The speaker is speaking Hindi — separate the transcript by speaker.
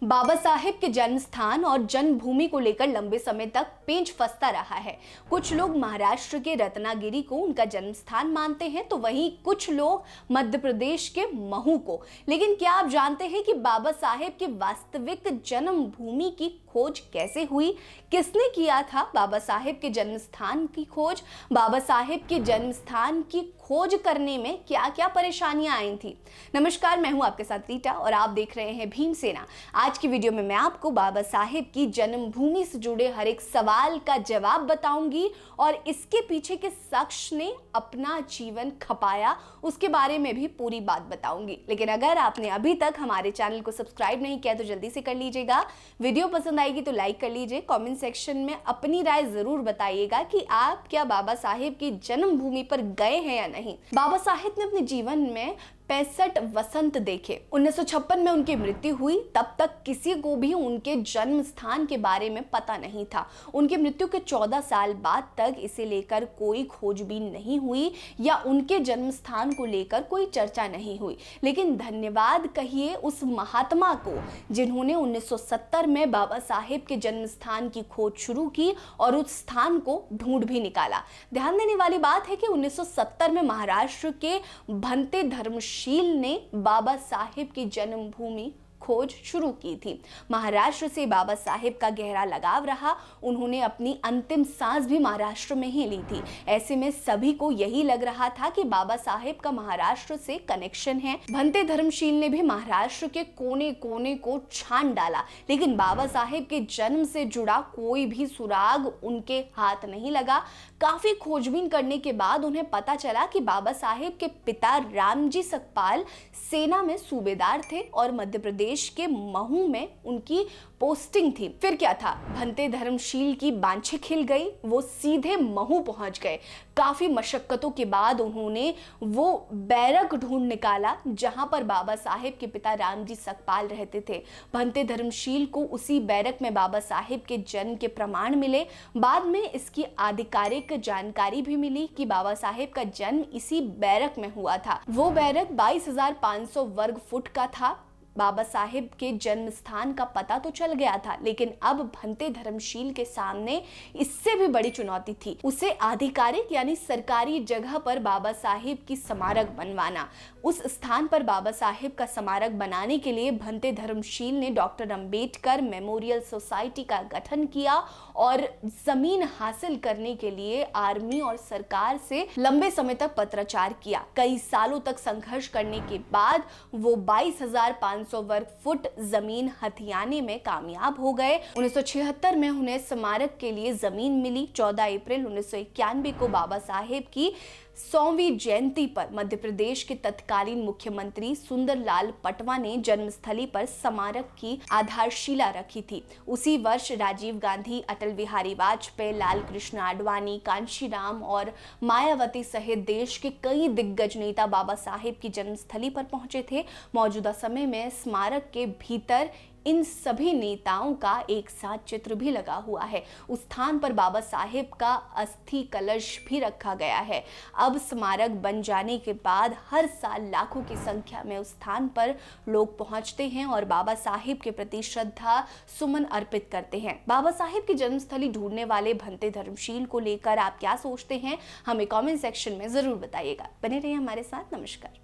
Speaker 1: बाबा साहेब के जन्म स्थान और जन्मभूमि को लेकर लंबे समय तक पेंच फंसता रहा है। कुछ लोग महाराष्ट्र के रत्नागिरी को उनका जन्म स्थान मानते हैं, तो वहीं कुछ लोग मध्य प्रदेश के महू को। लेकिन क्या आप जानते हैं कि बाबा साहेब के वास्तविक जन्मभूमि की खोज कैसे हुई? किसने किया था बाबा साहेब के जन्म स्थान की खोज? बाबा साहेब के जन्म स्थान की खोज करने में क्या क्या परेशानियां आई थी? नमस्कार, मैं हूं आपके साथ रीटा और आप देख रहे हैं भीमसेना। आज की वीडियो में मैं आपको बाबा साहेब की जन्मभूमि से जुड़े हर एक सवाल का जवाब बताऊंगी और इसके पीछे किस शख्स ने अपना जीवन खपाया उसके बारे में भी पूरी बात बताऊंगी। लेकिन अगर आपने अभी तक हमारे चैनल को सब्सक्राइब नहीं किया तो जल्दी से कर लीजिएगा। वीडियो पसंद आएगी तो लाइक कर लीजिए। कमेंट सेक्शन में अपनी राय जरूर बताइएगा कि आप क्या बाबा साहेब की जन्मभूमि पर गए हैं या नहीं। बाबा साहेब ने अपने जीवन में 65 वसंत देखे। 1956 में उनकी मृत्यु हुई। तब तक किसी को भी उनके जन्म स्थान के बारे में पता नहीं था। उनकी मृत्यु के 14 साल बाद तक इसे लेकर कोई खोजबीन नहीं हुई या उनके जन्म स्थान को लेकर कोई चर्चा नहीं हुई। लेकिन धन्यवाद कहिए उस महात्मा को जिन्होंने 1970 में बाबा साहेब के जन्म स्थान की खोज शुरू की और उस स्थान को ढूंढ भी निकाला। ध्यान देने वाली बात है कि 1970 में महाराष्ट्र के भंते धर्मशील ने बाबा साहेब की जन्मभूमि खोज शुरू की थी। महाराष्ट्र से बाबा साहेब का गहरा लगाव रहा। उन्होंने अपनी अंतिम सांस भी महाराष्ट्र में ही ली थी। ऐसे में सभी को यही लग रहा था कि बाबा साहेब का महाराष्ट्र से कनेक्शन है। भंते धर्मशील ने भी महाराष्ट्र के कोने कोने को छान डाला, लेकिन बाबा साहेब के जन्म से जुड़ा कोई भी सुराग उनके हाथ नहीं लगा। काफी खोजबीन करने के बाद उन्हें पता चला कि बाबा साहेब के पिता रामजी सकपाल सेना में सूबेदार थे और मध्य प्रदेश के महू में उनकी पोस्टिंग थी। फिर क्या था, भंते धर्मशील की बांछें खिल गई। वो सीधे महू पहुंच गए। काफी मशक्कतों के बाद उन्होंने वो बैरक ढूंढ निकाला जहां पर बाबा साहेब के पिता रामजी सकपाल रहते थे। भंते धर्मशील को उसी बैरक में बाबा साहेब के जन्म के प्रमाण मिले। बाद में इसकी आधिकारिक जानकारी भी मिली कि बाबा साहेब का जन्म इसी बैरक में हुआ था। वो बैरक 22,500 वर्ग फुट का था। बाबा साहेब के जन्म स्थान का पता तो चल गया था, लेकिन अब भंते धर्मशील के सामने इससे भी बड़ी चुनौती थी। उसे आधिकारिक यानी सरकारी जगह पर बाबा साहेब की स्मारक बनवाना। उस स्थान पर बाबा साहेब का स्मारक बनाने के लिए भंते धर्मशील ने डॉक्टर अंबेडकर मेमोरियल सोसाइटी का गठन किया और जमीन हासिल करने के लिए आर्मी और सरकार से लंबे समय तक पत्राचार किया। कई सालों तक संघर्ष करने के बाद वो 22,500 वर्ग फुट जमीन हथियाने में कामयाब हो गए। 1976 में उन्हें स्मारक के लिए जमीन मिली। 14 अप्रैल 1991 को बाबा साहेब की 100वीं जयंती पर मध्य प्रदेश के तत्कालीन मुख्यमंत्री सुंदरलाल पटवा ने जन्मस्थली पर स्मारक की आधारशिला रखी थी। उसी वर्ष राजीव गांधी, अटल बिहारी वाजपेयी, लाल कृष्ण आडवाणी, कांशीराम और मायावती सहित देश के कई दिग्गज नेता बाबा साहेब की जन्मस्थली पर पहुंचे थे। मौजूदा समय में स्मारक के भीतर इन सभी नेताओं का एक साथ चित्र भी लगा हुआ है। उस स्थान पर बाबा साहेब का अस्थि कलश भी रखा गया है। अब स्मारक बन जाने के बाद हर साल लाखों की संख्या में उस स्थान पर लोग पहुंचते हैं और बाबा साहेब के प्रति श्रद्धा सुमन अर्पित करते हैं। बाबा साहेब की जन्मस्थली ढूंढने वाले भंते धर्मशील को लेकर आप क्या सोचते हैं? हमें कमेंट सेक्शन में जरूर बताइएगा। बने रहिए हमारे साथ। नमस्कार।